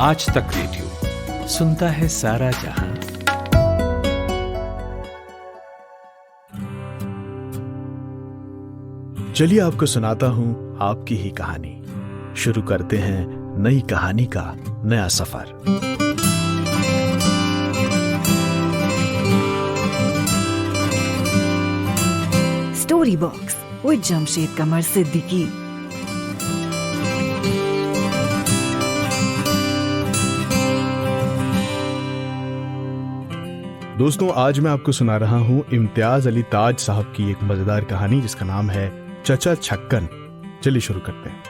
आज तक रेडियो सुनता है सारा जहां। चलिए आपको सुनाता हूं आपकी ही कहानी। शुरू करते हैं नई कहानी का नया सफर। स्टोरी बॉक्स विद जमशेद कमर सिद्दीकी। दोस्तों, आज मैं आपको सुना रहा हूं इम्तियाज अली ताज साहब की एक मजेदार कहानी जिसका नाम है चचा छक्कन। चलिए शुरू करते हैं।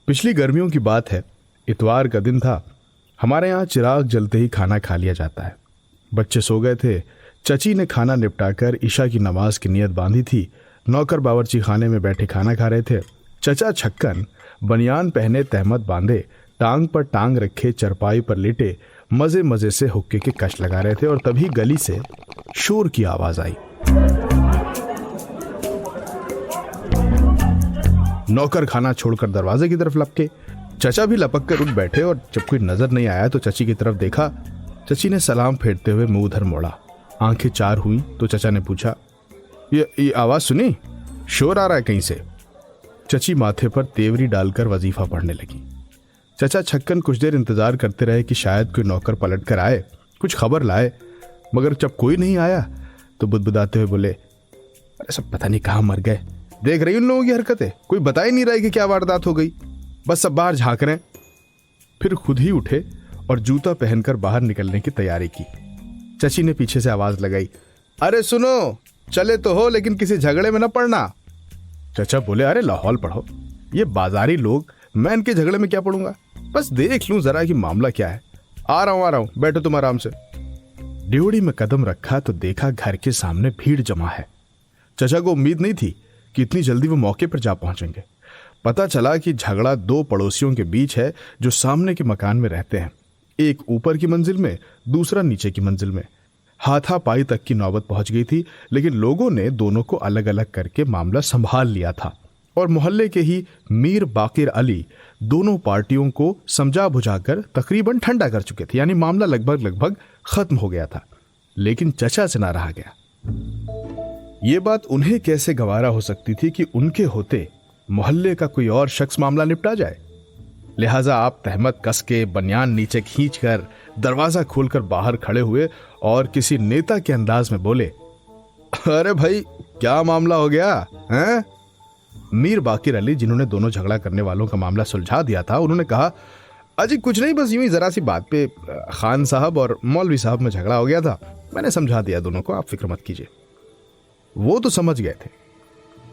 पिछली गर्मियों की बात है। इतवार का दिन था। हमारे यहाँ चिराग जलते ही खाना खा लिया जाता है। बच्चे सो गए थे। चची ने खाना निपटाकर ईशा की नमाज की नियत बांधी थी। नौकर बावर्ची खाने में बैठे खाना खा रहे थे। चचा छक्कन बनियान पहने, तहमत बांधे, टांग पर टांग रखे चरपाई पर लेटे मजे मजे से हुक्के के कश लगा रहे थे और तभी गली से शोर की आवाज आई। नौकर खाना छोड़कर दरवाजे की तरफ लपके। चचा भी लपक कर उठ बैठे और जब कोई नजर नहीं आया तो चची की तरफ देखा। चची ने सलाम फेरते हुए मुंह उधर मोड़ा। आंखें चार हुई तो चचा ने पूछा, ये आवाज सुनी? शोर आ रहा है कहीं से? चची माथे पर तेवरी डालकर वजीफा पढ़ने लगी। चचा छक्कन कुछ देर इंतजार करते रहे कि शायद कोई नौकर पलट कर आए, कुछ खबर लाए, मगर जब कोई नहीं आया तो बुदबुदाते हुए बोले, अरे सब पता नहीं कहाँ मर गए। देख रही उन लोगों की हरकतें, कोई बता ही नहीं रहा कि क्या वारदात हो गई, बस सब बाहर झांक रहे हैं। फिर खुद ही उठे और जूता पहनकर बाहर निकलने की तैयारी की। चची ने पीछे से आवाज लगाई, अरे सुनो, चले तो हो लेकिन किसी झगड़े में न पड़ना। चचा बोले, अरे लाहौल पढ़ो, ये बाजारी लोग, मैं इनके झगड़े में क्या पढ़ूंगा, बस देख लूं जरा कि मामला क्या है। आ रहा हूं, बैठो तुम आराम से। ड्योढ़ी में कदम रखा तो देखा घर के सामने भीड़ जमा है। चचा को उम्मीद नहीं थी कि इतनी जल्दी वो मौके पर जा पहुंचेंगे। पता चला कि झगड़ा दो पड़ोसियों के बीच है जो सामने के मकान में रहते हैं। एक ऊपर की मंजिल में, दूसरा नीचे की मंजिल में। हाथापाई तक की नौबत पहुंच गई थी, लेकिन लोगों ने दोनों को अलग अलग करके मामला संभाल लिया था और मोहल्ले के ही मीर बाकिर अली दोनों पार्टियों को समझा बुझाकर तकरीबन ठंडा कर चुके थे। यानी मामला लगभग खत्म हो गया था। लेकिन चचा से ना रहा गया। ये बात उन्हें कैसे गवारा हो सकती थी कि उनके होते मोहल्ले का कोई और शख्स मामला निपटा जाए। लिहाजा आप तहमत कस के बनियान नीचे खींचकर दरवाजा खोलकर बाहर खड़े हुए और किसी नेता के अंदाज में बोले, अरे भाई क्या मामला हो गया है? मीर बाकिर अली, जिन्होंने दोनों झगड़ा करने वालों का मामला सुलझा दिया था, उन्होंने कहा, अजी कुछ नहीं, बस यूं ही जरा सी बात पे खान साहब और मौलवी साहब में झगड़ा हो गया था। मैंने समझा दिया दोनों को, आप फिक्र मत कीजिए। वो तो समझ गए थे,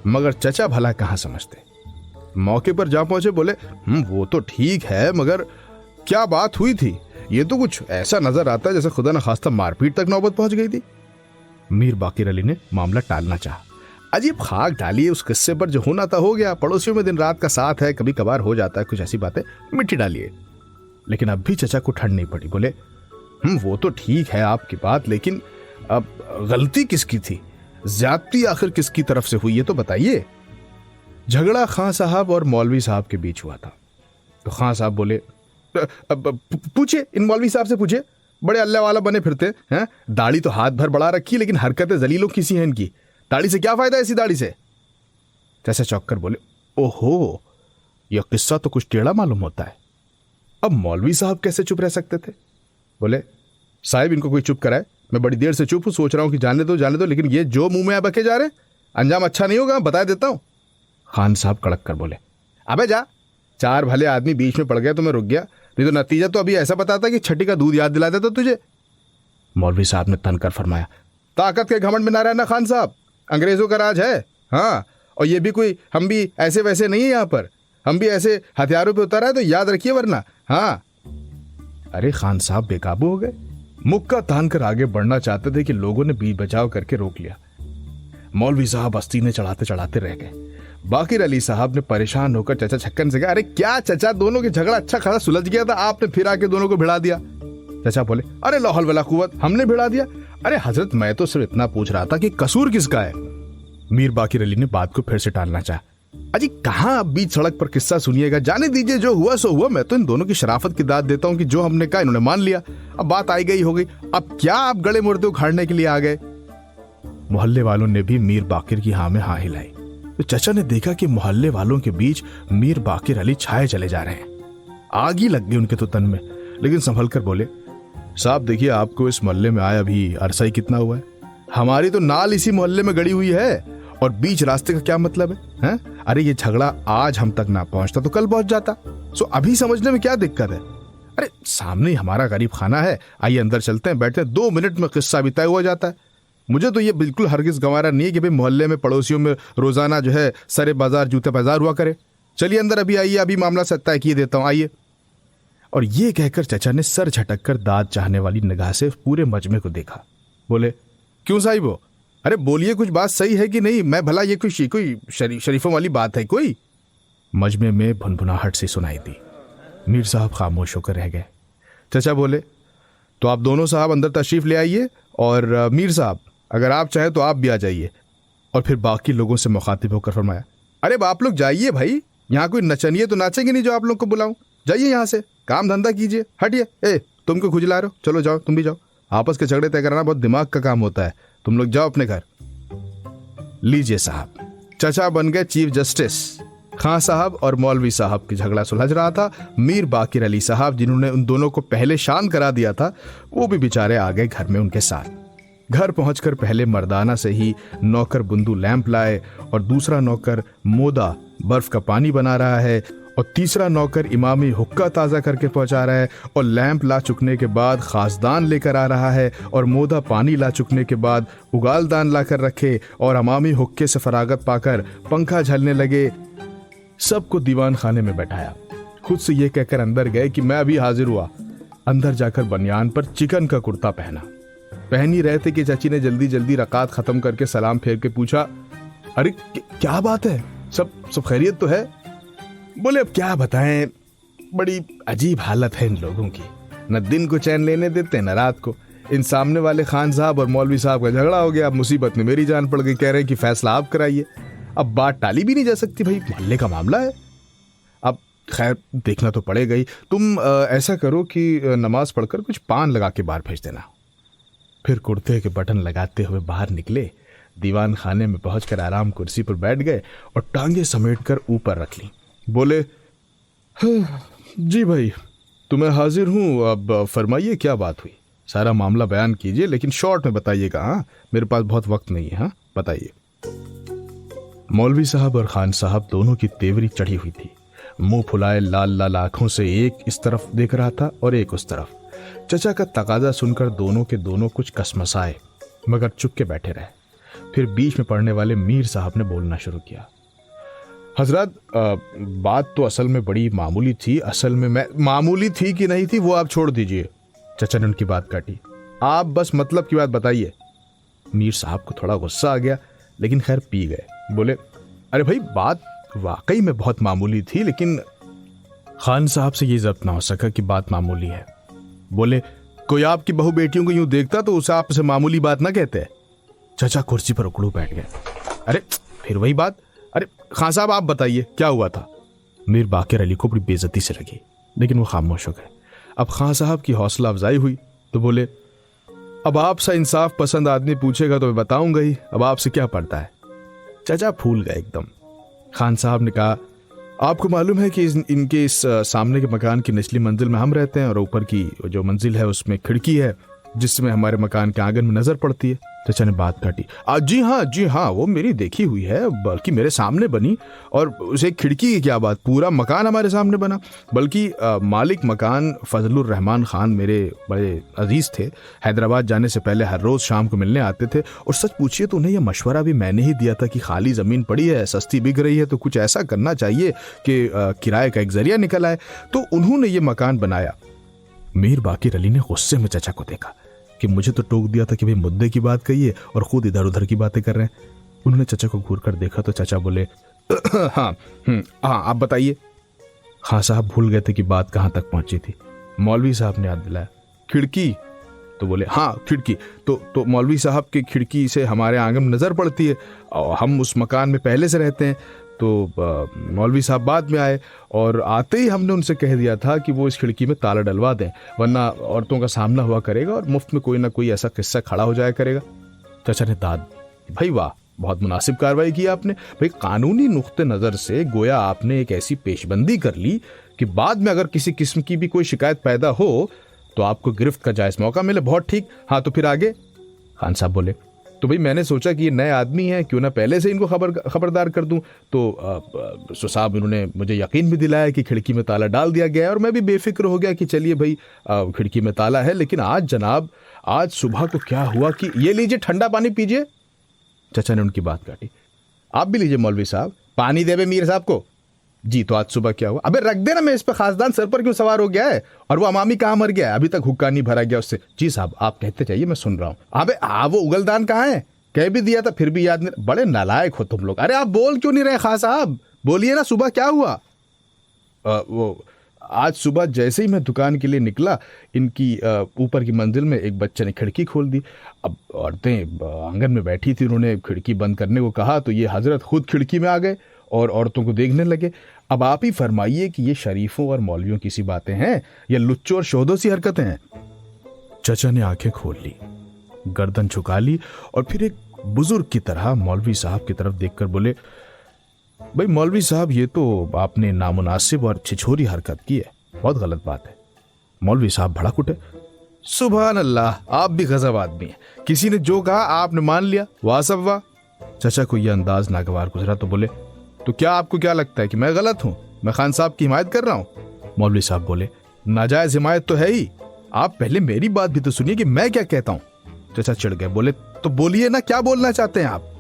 मगर चचा भला कहां समझते। मौके पर जा पहुंचे, बोले, वो तो ठीक है, मगर क्या बात हुई थी? ये तो कुछ ऐसा नजर आता है जैसे खुदा न खास्ता मारपीट तक नौबत पहुंच गई थी। मीर बाकिर अली ने मामला टालना चाहा। अजीब खाक डालिए उस किस्से पर, जो होना था हो गया। पड़ोसियों में दिन रात का साथ है, कभी कभार हो जाता है कुछ ऐसी बातें, मिट्टी डालिए। लेकिन अब भी चचा को ठंड नहीं पड़ी। बोले, वो तो ठीक है आपकी बात, लेकिन अब गलती किसकी थी? ज्यादती आखिर किसकी तरफ से हुई, ये तो बताइए। झगड़ा खां साहब और मौलवी साहब के बीच हुआ था। तो खां साहब बोले, पूछिए, इन मौलवी साहब से पूछिए, बड़े अल्लाह वाला बने फिरते हैं। दाढ़ी तो हाथ भर बढ़ा रखी, लेकिन हरकतें जलीलों की सी हैं इनकी। दाढ़ी से क्या फायदा, ऐसी दाढ़ी से? जैसे चौंक कर बोले, ओहो, यह किस्सा तो कुछ टेढ़ा मालूम होता है। अब मौलवी साहब कैसे चुप रह सकते थे? बोले, साहिब इनको कोई चुप कराए, मैं बड़ी देर से चुप हूं, सोच रहा हूं कि जाने दो, लेकिन ये जो मुंह में बके जा रहे, अंजाम अच्छा नहीं होगा, बता देता हूं। खान साहब कड़क कर बोले, अबे जा, चार भले आदमी बीच में पड़ गए तो मैं रुक गया, नहीं तो नतीजा तो अभी ऐसा बताता कि छठी का दूध याद दिला देता तुझे। मौलवी साहब ने तनकर फरमाया, ताकत के घमंड में ना रहना खान साहब, अंग्रेजों का राज है। हाँ, और ये भी कोई, हम भी ऐसे वैसे नहीं है यहाँ पर, हम भी ऐसे हथियारों पे उतर आए तो याद रखिए वरना। हाँ। अरे खान साहब बेकाबू हो गए, मुक्का तान कर आगे बढ़ना चाहते थे कि लोगों ने बीच बचाव करके रोक लिया। मौलवी साहब अस्तीने चढ़ाते चढ़ाते रह गए। बाकिर अली साहब ने परेशान होकर चचा छक्कन से कहा, अरे क्या चचा, दोनों की झगड़ा अच्छा खासा सुलझ गया था, आपने फिर आके दोनों को भिड़ा दिया। चचा बोले, अरे लाहौल वला कुव्वत, हमने भिड़ा दिया? अरे हजरत, मैं तो सिर्फ इतना पूछ रहा था कि कसूर किसका है। मीर बाकिर अली ने बात को फिर से टालना चाहा। अजी कहाँ आप बीच सड़क पर किस्सा सुनिएगा, जाने दीजिए, जो हुआ सो हुआ। मैं तो इन दोनों की शराफत की दाद देता हूँ कि जो हमने कहा इन्होंने मान लिया, अब बात आई गई हो गई, अब क्या आप गले मुर्दे उखाड़ने के लिए आ गए। मोहल्ले वालों ने भी मीर बाकिर की हाँ में हाँ हिलाई। तो चचा ने देखा कि मोहल्ले वालों के बीच मीर बाकिर अली छाए चले जा रहे हैं। आग ही लग गई उनके तो तन में, लेकिन संभल कर बोले, साहब देखिए, आपको इस मोहल्ले में आए अभी अरसा ही कितना हुआ है, हमारी तो नाल इसी मोहल्ले में गड़ी हुई है, और बीच रास्ते का क्या मतलब है? अरे ये झगड़ा आज हम तक ना पहुंचता तो कल पहुंच जाता, सो अभी समझने में क्या दिक्कत है? अरे सामने ही हमारा गरीब खाना है, आइए अंदर चलते हैं, बैठते हैं, 2 मिनट में किस्सा भी तय हुआ जाता है। मुझे तो ये बिल्कुल हरगिज गंवारा नहीं है कि भाई मोहल्ले में पड़ोसियों में रोजाना जो है सरे बाजार जूते बाजार हुआ करे। चलिए अंदर अभी आइए, अभी मामला से तय किए देता हूं, आइए। और ये कहकर चचा ने सर झटक कर दाद चाहने वाली निगाह से पूरे मजमे को देखा। बोले, क्यों साहिब हो? अरे बोलिए, कुछ बात सही है कि नहीं? मैं भला ये कोई शरीफों वाली बात है कोई? मजमे में भुनभुनाहट सी सुनाई दी। मीर साहब खामोश होकर रह गए। चचा बोले, तो आप दोनों साहब अंदर तशरीफ ले आइए, और मीर साहब अगर आप चाहें तो आप भी आ जाइए। और फिर बाकी लोगों से मुखातिब होकर फरमाया, अरे आप लोग जाइए भाई, यहाँ कोई नचनिए तो नाचेंगे नहीं जो आप लोग को बुलाऊं, जाइए यहाँ से, काम धंधा कीजिए, हटिए। ए तुम क्यों खुजला रहे हो? चलो जाओ, तुम भी जाओ, आपस के झगड़े तय कराना बहुत दिमाग का काम होता है, तुम लोग जाओ अपने घर। लीजिए साहब, चचा बन गए चीफ जस्टिस। खां साहब और मौलवी साहब की झगड़ा सुलझ रहा था। मीर बाकिर अली साहब, जिन्होंने उन दोनों को पहले शान करा दिया था, वो भी बेचारे आ गए घर में उनके साथ। घर पहुंचकर पहले मर्दाना से ही नौकर बुंदू लैंप लाए, और दूसरा नौकर मोदा बर्फ का पानी बना रहा है, और तीसरा नौकर इमामी हुक्का ताज़ा करके पहुंचा रहा है, और लैंप ला चुकने के बाद खासदान लेकर आ रहा है, और मोदा पानी ला चुकने के बाद उगालदान ला कर रखे, और इमामी हुक्के से फरागत पाकर पंखा झलने लगे। सबको दीवान खाने में बैठाया। खुद से ये कहकर अंदर गए कि मैं अभी हाजिर हुआ। अंदर जाकर बनियान पर चिकन का कुर्ता पहना। पहन ही रहे थे कि चाची ने जल्दी जल्दी रकात खत्म करके सलाम फेर के पूछा, अरे क्या बात है, सब खैरियत तो है? बोले, अब क्या बताएं, बड़ी अजीब हालत है इन लोगों की, न दिन को चैन लेने देते न रात को। इन सामने वाले खान साहब और मौलवी साहब का झगड़ा हो गया, अब मुसीबत में मेरी जान पड़ गई, कह रहे हैं कि फैसला आप कराइए। अब बात टाली भी नहीं जा सकती, भाई मोहल्ले का मामला है, अब खैर देखना तो पड़ेगा ही। तुम ऐसा करो कि नमाज पढ़कर कुछ पान लगा के बाहर भेज देना। फिर कुर्ते के बटन लगाते हुए बाहर निकले, दीवान खाने में पहुंचकर आराम कुर्सी पर बैठ गए और टांगे समेटकर ऊपर रख ली। बोले, जी भाई तो मैं हाजिर हूं, अब फरमाइए क्या बात हुई, सारा मामला बयान कीजिए, लेकिन शॉर्ट में बताइएगा। हाँ, मेरे पास बहुत वक्त नहीं है। हाँ बताइए। मौलवी साहब और खान साहब दोनों की तेवरी चढ़ी हुई थी। मुंह फुलाए लाल लाल आंखों से एक इस तरफ देख रहा था और एक उस तरफ। चचा का तकाजा सुनकर दोनों के दोनों कुछ कसमसाए, मगर चुप के बैठे रहे। फिर बीच में पड़ने वाले मीर साहब ने बोलना शुरू किया, हजरत बात तो असल में बड़ी मामूली थी। असल में मैं मामूली थी कि नहीं थी वो आप छोड़ दीजिए। चचा ने उनकी बात काटी, आप बस मतलब की बात बताइए। मीर साहब को थोड़ा गुस्सा आ गया, लेकिन खैर पी गए। बोले, अरे भाई बात वाकई में बहुत मामूली थी, लेकिन खान साहब से ये जब्त ना हो सका कि बात मामूली है। बोले, कोई आपकी बहू बेटियों को यूं देखता तो उसे आपसे मामूली बात ना कहते। चचा कुर्सी पर उकड़ू बैठ गए। अरे फिर वही बात, अरे खान साहब आप बताइए क्या हुआ था। मीर बाकिर अली को बड़ी बेइज्जती से लगी, लेकिन वो खामोश हो गए। अब खान साहब की हौसला अफजाई हुई तो बोले, अब आपसे इंसाफ पसंद आदमी पूछेगा तो मैं बताऊंगा ही, अब आपसे क्या पड़ता है। चचा फूल गए एकदम। खान साहब ने कहा, आपको मालूम है कि इनके इस सामने के मकान की निचली मंजिल में हम रहते हैं और ऊपर की जो मंजिल है उसमें खिड़की है जिसमें हमारे मकान के आंगन में नजर पड़ती है। चचा ने बात काटी, जी हाँ वो मेरी देखी हुई है, बल्कि मेरे सामने बनी। और उसे खिड़की की क्या बात, पूरा मकान हमारे सामने बना। बल्कि मालिक मकान फजलुर रहमान खान मेरे बड़े अजीज थे, हैदराबाद जाने से पहले हर रोज शाम को मिलने आते थे। और सच पूछिए तो उन्हें यह मशवरा भी मैंने ही दिया था कि खाली ज़मीन पड़ी है, सस्ती बिक रही है, तो कुछ ऐसा करना चाहिए कि किराए का एक जरिया निकल आए, तो उन्होंने ये मकान बनाया। मीर बाकिर अली ने गुस्से में चचा को देखा कि मुझे तो टोक दिया था कि भाई मुद्दे की बात कहिए और खुद इधर उधर की बातें कर रहे हैं। उन्होंने चचा को घूर कर देखा तो चचा बोले, हाँ आप बताइए। खान साहब भूल गए थे कि बात कहाँ तक पहुंची थी। मौलवी साहब ने याद दिलाया, खिड़की। तो बोले, हाँ खिड़की। तो मौलवी साहब की खिड़की से हमारे आंगन में नजर पड़ती है और हम उस मकान में पहले से रहते हैं। मौलवी साहब बाद में आए और आते ही हमने उनसे कह दिया था कि वो इस खिड़की में ताला डलवा दें, वरना औरतों का सामना हुआ करेगा और मुफ्त में कोई ना कोई ऐसा किस्सा खड़ा हो जाया करेगा। चाचा ने दाद, भाई वाह, बहुत मुनासिब कार्रवाई की आपने। भाई कानूनी नुक्ते नज़र से गोया आपने एक ऐसी पेशबंदी कर ली कि बाद में अगर किसी किस्म की भी कोई शिकायत पैदा हो तो आपको गिरफ्त का जायज़ मौका मिले। बहुत ठीक। हाँ तो फिर आगे? खान साहब बोले, तो भाई मैंने सोचा कि ये नए आदमी हैं, क्यों ना पहले से इनको खबरदार कर दूं। तो साहब इन्होंने मुझे यकीन भी दिलाया कि खिड़की में ताला डाल दिया गया है और मैं भी बेफिक्र हो गया कि चलिए भाई खिड़की में ताला है। लेकिन आज जनाब, आज सुबह को क्या हुआ कि ये लीजिए ठंडा पानी पीजिए। चाचा ने उनकी बात काटी, आप भी लीजिए मौलवी साहब, पानी दे बे मीर साहब को। जी तो आज सुबह क्या हुआ? अबे रख देना, मैं इस पर खासदान सर पर क्यों सवार हो गया है? और वो अमामी कहाँ मर गया है? अभी तक हुक्का नहीं भरा गया उससे। जी साहब आप कहते चाहिए, मैं सुन रहा हूँ। अबे वो उगलदान कहाँ है? कह भी दिया था फिर भी याद नहीं। बड़े नालायक हो तुम लोग। अरे आप बोल क्यों नहीं रहे खास साहब? बोलिए ना, सुबह क्या हुआ? वो आज सुबह जैसे ही मैं दुकान के लिए निकला, इनकी ऊपर की मंजिल में एक बच्चे ने खिड़की खोल दी। अब औरतें आंगन में बैठी थी, उन्होंने खिड़की बंद करने को कहा तो ये हजरत खुद खिड़की में आ गए और औरतों को देखने लगे। अब आप ही फरमाइए कि ये शरीफों और मौलवियों की सी बातें हैं या लुच्चों और शोधों सी हरकतें हैं? चाचा ने आंखें खोल ली, गर्दन झुका ली और फिर एक बुजुर्ग की तरह मौलवी साहब की तरफ देखकर बोले, भाई मौलवी साहब ये तो आपने नामुनासिब और छिछोरी हरकत की है, बहुत गलत बात है। मौलवी साहब भड़क उठे, सुभान अल्लाह, आप भी गजब आदमी हैं। किसी ने जो कहा आपने मान लिया, वाह सब वाह। चाचा को यह अंदाज नागवार गुजरा तो बोले, तो क्या आपको क्या लगता है कि मैं गलत हूं? मैं खान साहब की हिमायत कर रहा हूं? मौलवी साहब बोले, नाजायज हिमायत तो है ही, आप पहले मेरी बात भी तो सुनिए कि मैं क्या कहता हूं। चाचा चिढ़ गए, बोले, तो बोलिए ना, क्या बोलना चाहते हैं आप?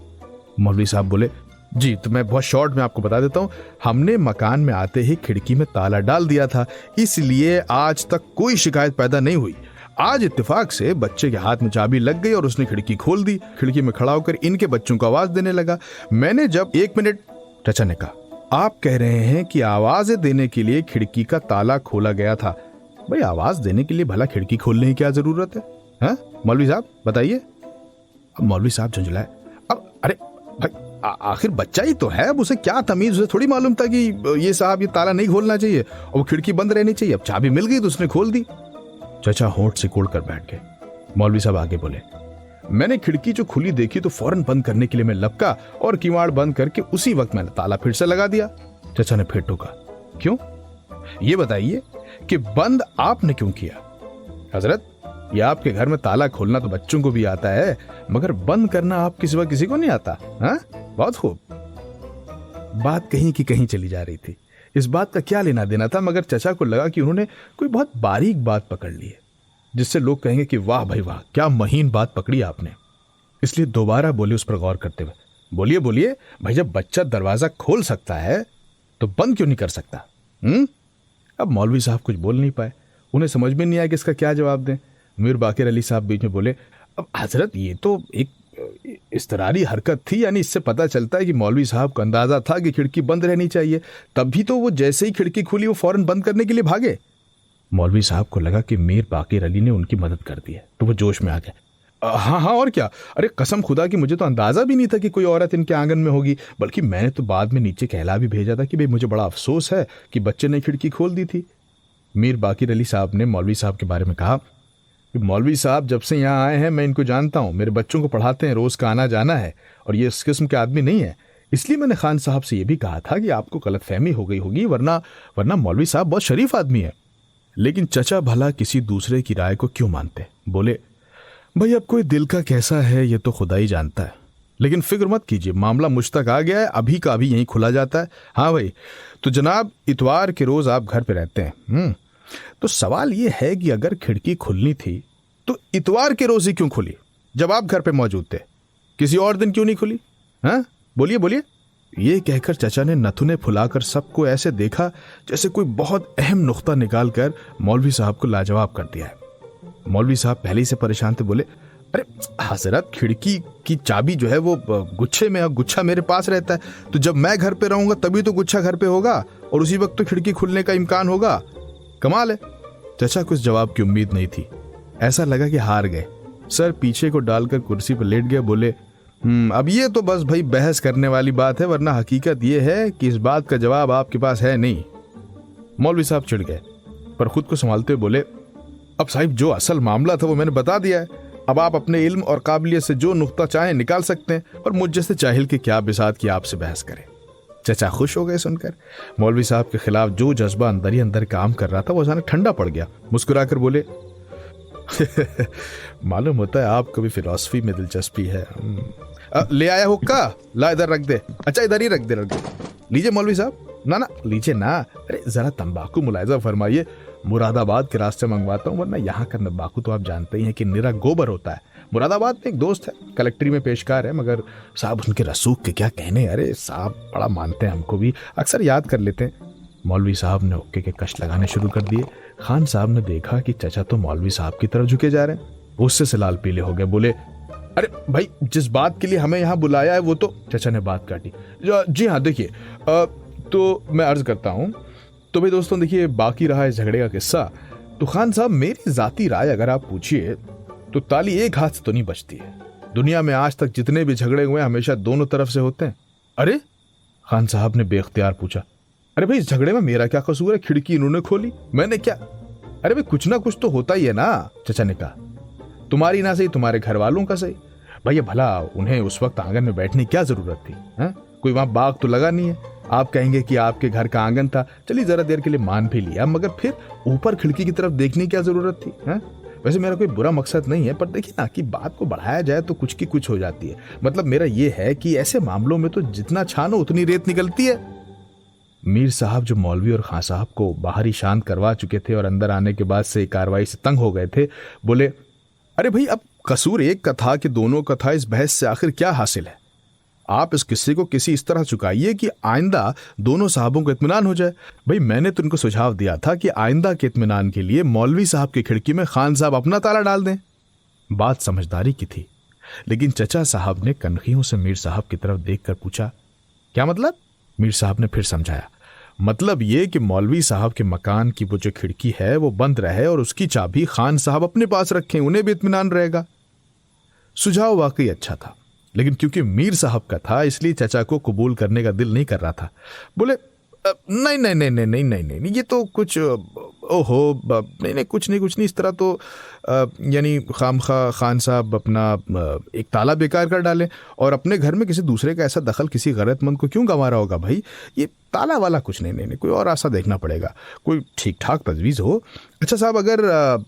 मौलवी साहब बोले, जी तो मैं बहुत शॉर्ट में आपको बता देता हूं, हमने मकान में आते ही खिड़की में ताला डाल दिया था, इसलिए आज तक कोई शिकायत पैदा नहीं हुई। आज इत्तेफाक से बच्चे के हाथ में चाबी लग गई और उसने खिड़की खोल दी। खिड़की में खड़ा होकर इनके बच्चों को आवाज देने लगा। मैंने जब 1 मिनट, चाचा ने कहा, आप कह रहे हैं कि आवाजें देने के लिए खिड़की का ताला खोला गया था। भाई आवाज देने के लिए भला खिड़की खोलने की क्या जरूरत है? हाँ मौलवी साहब बताइए। अब मौलवी साहब झुंझलाए, अब अरे भाई आखिर बच्चा ही तो है, अब उसे क्या तमीज, उसे थोड़ी मालूम था कि ये साहब ये ताला नहीं खोलना चाहिए और वो खिड़की बंद रहनी चाहिए। अब चाबी मिल गई तो उसने खोल दी। चाचा होंठ सिकोड़ कर बैठ गए। मौलवी साहब आगे बोले, मैंने खिड़की जो खुली देखी तो फौरन बंद करने के लिए मैं लपका और किवाड़ बंद करके उसी वक्त मैंने ताला फिर से लगा दिया। चाचा ने फिर टोका, क्यों? ये बताइए कि बंद आपने क्यों किया? हजरत, ये आपके घर में ताला खोलना तो बच्चों को भी आता है, मगर बंद करना आपके सिवा किसी को नहीं आता। हाँ बहुत खूब। बात कहीं की कहीं चली जा रही थी, इस बात का क्या लेना देना था, मगर चाचा को लगा कि उन्होंने कोई बहुत बारीक बात पकड़ ली है जिससे लोग कहेंगे कि वाह भाई वाह, क्या महीन बात पकड़ी आपने। इसलिए दोबारा बोले उस पर गौर करते हुए, बोलिए बोलिए भाई, जब बच्चा दरवाजा खोल सकता है तो बंद क्यों नहीं कर सकता? अब मौलवी साहब कुछ बोल नहीं पाए, उन्हें समझ में नहीं आया कि इसका क्या जवाब दें। मीर बाकिर अली साहब बीच में बोले, अब हजरत ये तो एक इस्तरारी हरकत थी, यानी इससे पता चलता है कि मौलवी साहब को अंदाजा था कि खिड़की बंद रहनी चाहिए, तभी तो वो जैसे ही खिड़की खुली वो फौरन बंद करने के लिए भागे। मौलवी साहब को लगा कि मीर बाकिर अली ने उनकी मदद कर दी है तो वो जोश में आ गए। हाँ हाँ और क्या, अरे कसम खुदा की मुझे तो अंदाजा भी नहीं था कि कोई औरत इनके आंगन में होगी, बल्कि मैंने तो बाद में नीचे कहला भी भेजा था कि भाई मुझे बड़ा अफसोस है कि बच्चे ने खिड़की खोल दी थी। मीर बाकिर अली साहब ने मौलवी साहब के बारे में कहा कि मौलवी साहब जब से यहाँ आए हैं मैं इनको जानता हूँ, मेरे बच्चों को पढ़ाते हैं, रोज़ का आना जाना है, और ये इस किस्म के आदमी नहीं है। इसलिए मैंने खान साहब से ये भी कहा था कि आपको गलतफहमी हो गई होगी, वरना मौलवी साहब बहुत शरीफ आदमी है। लेकिन चचा भला किसी दूसरे की राय को क्यों मानते? बोले, भाई अब कोई दिल का कैसा है ये तो खुदा ही जानता है, लेकिन फिक्र मत कीजिए, मामला मुझ तक आ गया है, अभी का अभी यहीं खुला जाता है। हाँ भाई, तो जनाब इतवार के रोज़ आप घर पे रहते हैं, तो सवाल ये है कि अगर खिड़की खुलनी थी तो इतवार के रोज़ ही क्यों खुली जब आप घर पे मौजूद थे? किसी और दिन क्यों नहीं खुली? हाँ बोलिए बोलिए। ये कहकर चचा ने नथुने फुलाकर सबको ऐसे देखा जैसे कोई बहुत अहम नुक्ता निकाल कर मौलवी साहब को लाजवाब कर दिया है। मौलवी साहब पहले ही से परेशान थे, बोले, अरे हजरत खिड़की की चाबी जो है वो गुच्छे में, गुच्छा मेरे पास रहता है, तो जब मैं घर पे रहूंगा तभी तो गुच्छा घर पे होगा और उसी वक्त तो खिड़की खुलने का इम्कान होगा। कमाल है। चचा को इस जवाब की उम्मीद नहीं थी, ऐसा लगा कि हार गए। सर पीछे को डालकर कुर्सी पर लेट गया, बोले, अब ये तो बस भाई बहस करने वाली बात है, वरना हकीकत ये है कि इस बात का जवाब आपके पास है नहीं। मौलवी साहब चिढ़ गए, पर खुद को संभालते हुए बोले, अब साहिब जो असल मामला था वो मैंने बता दिया है। अब आप अपने इल्म और काबिलियत से जो नुक्ता चाहें निकाल सकते हैं, और मुझ जैसे जाहिल के क्या बिसात की आपसे बहस करें। चचा खुश हो गए सुनकर। मौलवी साहब के खिलाफ जो जज्बा अंदर ही अंदर काम कर रहा था वो अचानक ठंडा पड़ गया। मुस्कुराकर बोले, मालूम होता है आपको भी फिलॉसफी में दिलचस्पी है। ले आया हुक्का, ला इधर रख दे। अच्छा इधर ही रख दे। लीजिए मौलवी साहब। ना लीजिए ना। अरे जरा तंबाकू मुलायजा फरमाइए, मुरादाबाद के रास्ते मंगवाता हूँ, वरना यहाँ का तंबाकू तो आप जानते ही हैं कि निरा गोबर होता है। मुरादाबाद में एक दोस्त है, कलेक्ट्री में पेशकार है, मगर साहब उनके रसूख के क्या कहने। अरे साहब बड़ा मानते हैं, हमको भी अक्सर याद कर लेते हैं। मौलवी साहब ने हुक्के के कश लगाने शुरू कर दिए। खान साहब ने देखा कि चचा तो मौलवी साहब की तरफ झुके जा रहे हैं। उससे से लाल पीले हो गए। बोले, अरे भाई जिस बात के लिए हमें यहाँ बुलाया है वो तो। चचा ने बात काटी। जी हाँ देखिए, तो मैं अर्ज करता हूँ तो भाई दोस्तों देखिए, बाकी रहा है झगड़े का किस्सा। तो खान साहब मेरी जाती राय अगर आप पूछिए तो ताली एक हाथ से तो नहीं बचती है। दुनिया में आज तक जितने भी झगड़े हुए हमेशा दोनों तरफ से होते हैं। अरे खान साहब ने बेख्तियार पूछा, अरे भाई इस झगड़े में मेरा क्या कसूर है? खिड़की इन्होंने खोली, मैंने क्या? अरे भाई कुछ ना कुछ तो होता ही है ना। चचा ने कहा, तुम्हारी ना सही तुम्हारे घर वालों का सही। भैया भला उन्हें उस वक्त आंगन में बैठने की क्या जरूरत थी? कोई वहां बाग तो लगा नहीं है। आप कहेंगे कि आपके घर का आंगन था, चलिए जरा देर के लिए मान भी लिया, मगर फिर ऊपर खिड़की की तरफ देखने की क्या जरूरत थी? वैसे मेरा कोई बुरा मकसद नहीं है, पर देखिए ना कि बात को बढ़ाया जाए तो कुछ की कुछ हो जाती है। मतलब मेरा ये है कि ऐसे मामलों में तो जितना छानो उतनी रेत निकलती है। मीर साहब जो मौलवी और खां साहब को बाहर ही शांत करवा चुके थे और अंदर आने के बाद से कार्रवाई से तंग हो गए थे, बोले, अरे भाई अब कसूर एक का था कि दोनों का था, इस बहस से आखिर क्या हासिल है? आप इस किस्से को किसी इस तरह चुकाइए कि आइंदा दोनों साहबों को इत्मीनान हो जाए। भाई मैंने तो उनको सुझाव दिया था कि आइंदा के इत्मीनान के लिए मौलवी साहब की खिड़की में खान साहब अपना ताला डाल दें। बात समझदारी की थी, लेकिन चचा साहब ने कनखियों से मीर साहब की तरफ देखकर पूछा, क्या मतलब? मीर साहब ने फिर समझाया, मतलब ये कि मौलवी साहब के मकान की वो जो खिड़की है वो बंद रहे और उसकी चाबी खान साहब अपने पास रखें, उन्हें भी इत्मीनान रहेगा। सुझाव वाकई अच्छा था, लेकिन क्योंकि मीर साहब का था इसलिए चचा को कबूल करने का दिल नहीं कर रहा था। बोले, नहीं नहीं नहीं नहीं नहीं नहीं नहीं, ये तो कुछ ओहो नहीं कुछ नहीं इस तरह तो यानी खामखा खान साहब अपना एक ताला बेकार कर डालें और अपने घर में किसी दूसरे का ऐसा दखल किसी गैरतमंद को क्यों गंवा रहा होगा? भाई ये ताला वाला कुछ नहीं, कोई और आशा देखना पड़ेगा, कोई ठीक ठाक तजवीज़ हो। अच्छा साहब, अगर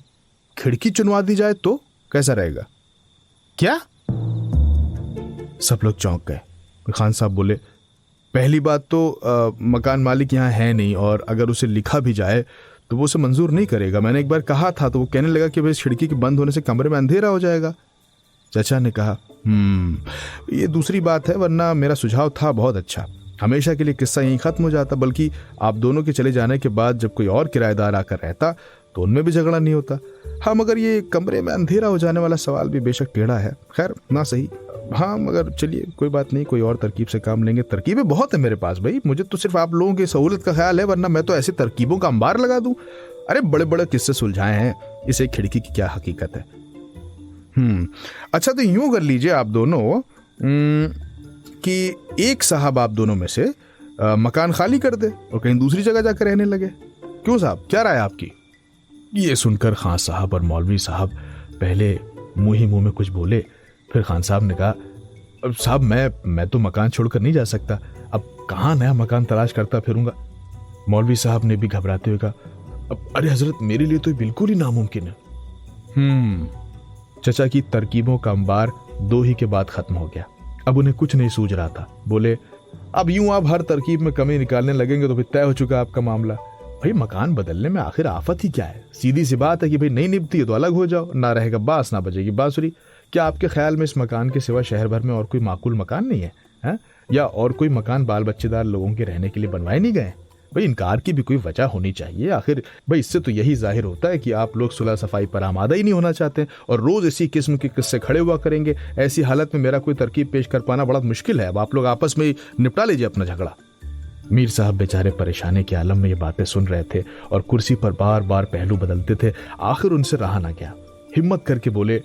खिड़की चुनवा दी जाए तो कैसा रहेगा? क्या? सब लोग चौंक गए। खान साहब बोले, पहली बात तो मकान मालिक यहाँ है नहीं, और अगर उसे लिखा भी जाए तो वो उसे मंजूर नहीं करेगा। मैंने एक बार कहा था तो वो कहने लगा कि भाई इस खिड़की के बंद होने से कमरे में अंधेरा हो जाएगा। चचा ने कहा, ये दूसरी बात है, वरना मेरा सुझाव था बहुत अच्छा। हमेशा के लिए किस्सा यहीं खत्म हो जाता, बल्कि आप दोनों के चले जाने के बाद जब कोई और किराएदार आकर रहता तो उनमें भी झगड़ा नहीं होता। हाँ, मगर ये कमरे में अंधेरा हो जाने वाला सवाल भी बेशक टेढ़ा है। खैर ना सही, हाँ मगर चलिए कोई बात नहीं, कोई और तरकीब से काम लेंगे। तरकीबें बहुत है मेरे पास भाई, मुझे तो सिर्फ आप लोगों की सहूलत का ख्याल है, वरना मैं तो ऐसी तरकीबों का अंबार लगा दूं। अरे बड़े बड़े किस्से सुलझाए हैं, इस एक खिड़की की क्या हकीकत है। अच्छा तो यूं कर लीजिए आप दोनों कि एक साहब आप दोनों में से मकान खाली कर दे और कहीं दूसरी जगह जाकर रहने लगे। क्यों साहब, क्या राय आपकी? ये सुनकर खान साहब और मौलवी साहब पहले मुंह ही मुंह में कुछ बोले, फिर खान साहब ने कहा, साहब मैं तो मकान छोड़कर नहीं जा सकता, अब कहाँ नया मकान तलाश करता फिरूंगा। मौलवी साहब ने भी घबराते हुए कहा, अरे हजरत मेरे लिए तो बिल्कुल ही नामुमकिन है। चचा की तरकीबों का अंबार दो ही के बाद खत्म हो गया। अब उन्हें कुछ नहीं सूझ रहा था। बोले, अब यूं आप हर तरकीब में कमी निकालने लगेंगे तो फिर तय हो चुका आपका मामला। भाई मकान बदलने में आखिर आफत ही क्या है? सीधी सी बात है कि भाई नहीं निभती है तो अलग हो जाओ, ना रहेगा बास ना बजेगी बांसुरी। क्या आपके ख्याल में इस मकान के सिवा शहर भर में और कोई माकूल मकान नहीं है? या और कोई मकान बाल बच्चेदार लोगों के रहने के लिए बनवाए नहीं गए? भाई इनकार की भी कोई वजह होनी चाहिए। आखिर भाई इससे तो यही जाहिर होता है कि आप लोग सुलह सफाई पर आमादा ही नहीं होना चाहते और रोज इसी किस्म के किस्से खड़े हुआ करेंगे। ऐसी हालत में मेरा कोई तरकीब पेश कर पाना बड़ा मुश्किल है। अब आप लोग आपस में ही निपटा लीजिए अपना झगड़ा। मीर साहब बेचारे परेशानी के आलम में ये बातें सुन रहे थे और कुर्सी पर बार बार पहलू बदलते थे। आखिर उनसे रहा ना गया, हिम्मत करके बोले,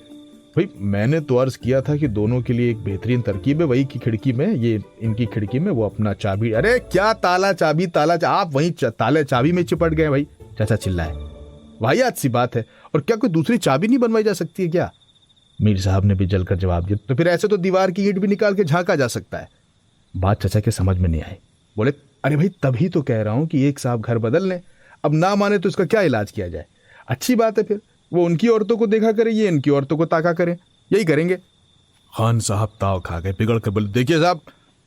भाई मैंने तो अर्ज किया था कि दोनों के लिए एक बेहतरीन तरकीब है, वही की खिड़की में, ये इनकी खिड़की में, वो अपना चाबी। अरे क्या ताला चाबी आप वही ताले चाबी में चिपट गए भाई, चाचा चिल्लाए। वाहियात सी बात है, और क्या कोई दूसरी चाबी नहीं बनवाई जा सकती है क्या? मीर साहब ने भी जलकर जवाब दिया, तो फिर ऐसे तो दीवार की ईंट भी निकाल के झांका जा सकता है। बात चाचा के समझ में नहीं आई। बोले अरे भाई तभी तो कह रहा हूं कि एक साहब घर बदल लें, अब ना माने तो इसका क्या इलाज किया जाए? अच्छी बात है, फिर वो उनकी औरतों को देखा करे, ये इनकी औरतों को ताका करें, यही करेंगे। खान साहब ताव खा गए, बिगड़ कर बोले, देखिए साहब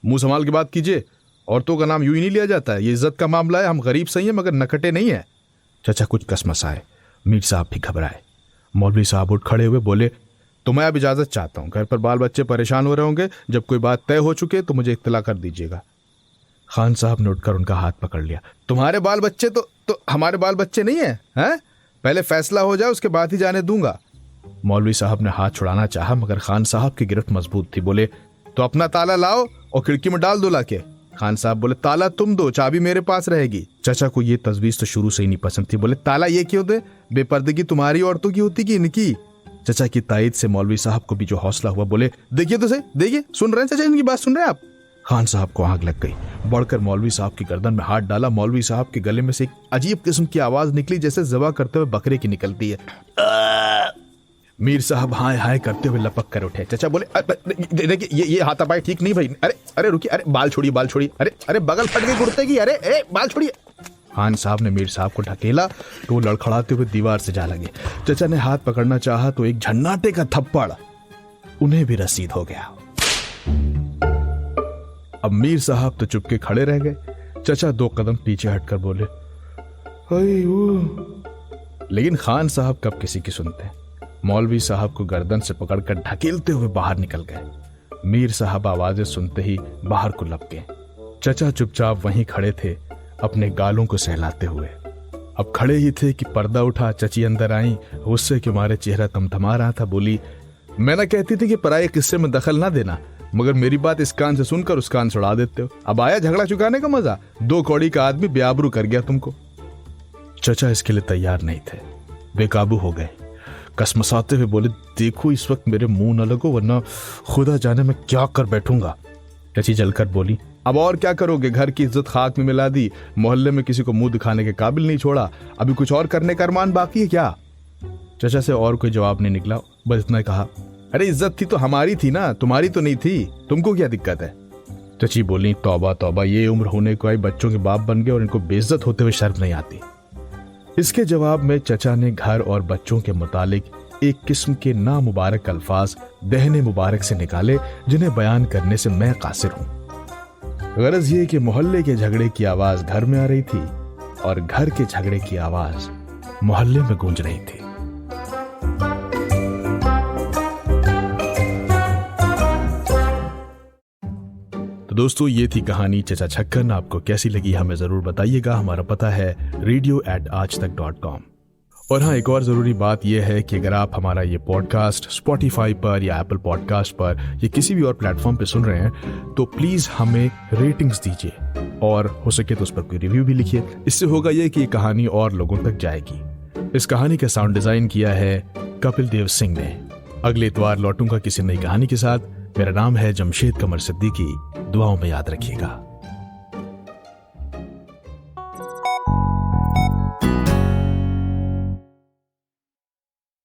मुंह संभाल के बात कीजिए, औरतों का नाम यूं ही नहीं लिया जाता है, ये इज्जत का मामला है, हम गरीब सही है मगर नकटे नहीं है। चाचा कुछ कसमसाए, मीर साहब भी घबराए। मौलवी साहब उठ खड़े हुए बोले, तो मैं अब इजाजत चाहता हूँ, घर पर बाल बच्चे परेशान हो रहे होंगे, जब कोई बात तय हो चुके तो मुझे इत्तला कर दीजिएगा। खान साहब ने उठकर उनका हाथ पकड़ लिया। तुम्हारे बाल बच्चे तो हमारे बाल बच्चे नहीं है, हैं? पहले फैसला हो जाए उसके बाद ही जाने दूंगा। मौलवी साहब ने हाथ छुड़ाना चाहा मगर खान साहब की गिरफ्त मजबूत थी। बोले तो अपना ताला लाओ और खिड़की में डाल दो लाके। खान साहब बोले ताला तुम दो, चाबी मेरे पास रहेगी। चाचा को ये तजवीज तो शुरू से ही नहीं पसंद थी। बोले ताला ये क्यों दे? बेपर्दगी तुम्हारी औरतों की होती कि इनकी? चाचा की तायद से मौलवी साहब को भी जो हौसला हुआ, बोले देखिए तो सही, देखिए सुन रहे हैं चाचा, इनकी बात सुन रहे हैं आप? खान साहब को आग लग गई, बढ़कर मौलवी साहब की गर्दन में हाथ डाला। मौलवी साहब के गले में से एक अजीब किस्म की आवाज निकली जैसे ज़बा करते हुए बकरे की निकलती है। मीर साहब हाय हाय करते हुए लपक कर उठे। चाचा बोले देखिए ये हाथापाई ठीक नहीं भाई। अरे रुकिए, अरे बाल छोड़िए, अरे बगल फट गई कुर्ते की, अरे बाल छोड़िए। खान साहब ने मीर साहब को ढकेला तो वो लड़खड़ाते हुए दीवार से जा लगे। चाचा ने हाथ पकड़ना चाहा तो एक झन्नाटे का थप्पड़ उन्हें भी रसीद हो गया। अब मीर साहब तो चुपके खड़े रह गए। चाचा 2 कदम पीछे हटकर बोले, लेकिन खान साहब कब किसी की सुनते। मौलवी साहब को गर्दन से पकड़कर ढकेलते हुए बाहर निकल गए। मीर साहब आवाजें सुनते ही बाहर को लप गए। चाचा चुपचाप वहीं खड़े थे, अपने गालों को सहलाते हुए। अब खड़े ही थे कि पर्दा उठा, चची अंदर आई, गुस्से के मारे चेहरा तमतमा रहा था। बोली, मैं ना कहती थी कि पराये किस्से में दखल ना देना, मगर मेरी बात इस कान से सुनकर उस कान से उड़ा देते हो। अब आया झगड़ा चुकाने का मजा? 2 कौड़ी का आदमी बेआबरू कर गया तुमको। चाचा इसके लिए तैयार नहीं थे, बेकाबू हो गए। कसमसाते हुए बोले, देखो इस वक्त मेरे मुंह न लगो वरना खुदा जाने मैं क्या कर बैठूंगा। चची जलकर बोली, अब और क्या करोगे? घर की इज्जत खाक में मिला दी, मोहल्ले में किसी को मुंह दिखाने के काबिल नहीं छोड़ा, अभी कुछ और करने का अरमान बाकी है क्या? चाचा से और कोई जवाब नहीं निकला, बस इतना कहा, अरे इज्जत थी तो हमारी थी ना, तुम्हारी तो नहीं थी, तुमको क्या दिक्कत है? चची बोली, तौबा तौबा, ये उम्र होने को आई बच्चों के बाप बन गए और इनको बेइज्जत होते हुए शर्म नहीं आती। इसके जवाब में चचा ने घर और बच्चों के मुतालिक एक किस्म के नामुबारक अल्फाज दहने मुबारक से निकाले जिन्हें बयान करने से मैं कासिर हूं। गरज ये कि मोहल्ले के झगड़े की आवाज घर में आ रही थी और घर के झगड़े की आवाज मोहल्ले में गूंज रही थी। दोस्तों ये थी कहानी चचा छक्कन। आपको कैसी लगी हमें जरूर बताइएगा। हमारा पता है radio@aajtak.com। और हाँ, एक और जरूरी बात यह है कि अगर आप हमारा ये पॉडकास्ट स्पॉटिफाई पर या एप्पल पॉडकास्ट पर या किसी भी और प्लेटफॉर्म पे सुन रहे हैं तो प्लीज हमें रेटिंग्स दीजिए और हो सके तो उस पर कोई रिव्यू भी लिखिए। इससे होगा ये कि ये कहानी और लोगों तक जाएगी। इस कहानी का साउंड डिजाइन किया है कपिल देव सिंह ने। अगले इतवार लौटूंगा किसी नई कहानी के साथ। मेरा नाम है जमशेद कमर सिद्दीकी। दुआओं में याद रखिएगा।